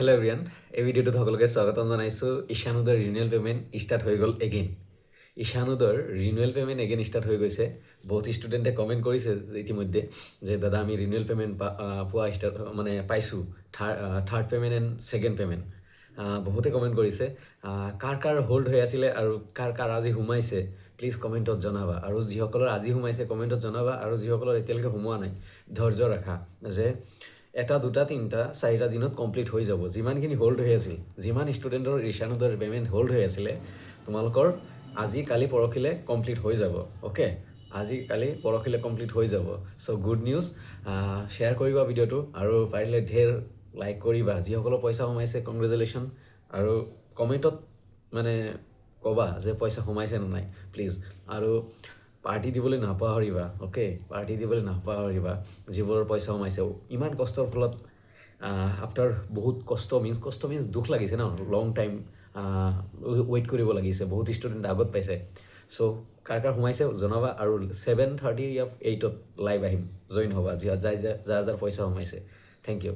Hello' everyone, এই ভিডিঅ'টোত সকলোকে স্বাগতম জনাইছোঁ। ঈশানোদৰ ৰিনিউৱেল পে'মেণ্ট ষ্টাৰ্ট হৈ গ'ল এগেইন। ঈশানোদৰ ৰিনিউৱেল পে'মেণ্ট এগেইন ষ্টাৰ্ট হৈ গৈছে। বহুত ষ্টুডেণ্টে কমেণ্ট কৰিছে যে ইতিমধ্যে যে দাদা আমি ৰিনিউৱেল পে'মেণ্ট পোৱা পাইছোঁ, third payment and second payment. বহুতে কমেণ্ট কৰিছে। কাৰ হোল্ড হৈ আছিলে আৰু কাৰ আজি সোমাইছে প্লিজ কমেণ্টত জনাবা। আৰু যিসকলৰ আজি সোমাইছে কমেণ্টত জনাবা, আৰু যিসকলৰ এতিয়ালৈকে সোমোৱা নাই ধৈৰ্য ৰাখা যে এটা দুটা তিনিটা চাৰিটা দিনত কমপ্লিট হৈ যাব। যিমানখিনি হোল্ড হৈ আছিল, যিমান ষ্টুডেণ্টৰ ঈশানোদৰ পে'মেণ্ট হোল্ড হৈ আছিলে, তোমালোকৰ আজি কালি পৰহিলে কমপ্লিট হৈ যাব। অ'কে, আজি কালি পৰহিলে কমপ্লিট হৈ যাব। চ' গুড নিউজ। শ্বেয়াৰ কৰিবা ভিডিঅ'টো, আৰু পাৰিলে ঢেৰ লাইক কৰিবা। যিসকলৰ পইচা সোমাইছে কংগ্ৰেচুলেশ্যন, আৰু কমেণ্টত মানে ক'বা যে পইচা সোমাইছে নে নাই প্লিজ। আৰু পাৰ্টি দিবলৈ নাপাহৰিবা। অ'কে, পাৰ্টি দিবলৈ নাপাহৰিবা যিবোৰৰ পইচা সোমাইছে। ইমান কষ্টৰ ফলত আফটাৰ বহুত কষ্ট মিন্স দুখ লাগিছে ন, লং টাইম ৱেইট কৰিব লাগিছে। বহুত ষ্টুডেণ্ট আগত পাইছে। চ' কাৰ সোমাইছে জনাবা, আৰু 7:30 या 8 লাইভ আহিম, জইন হ'বা যাৰ পইচা সোমাইছে। Thank U.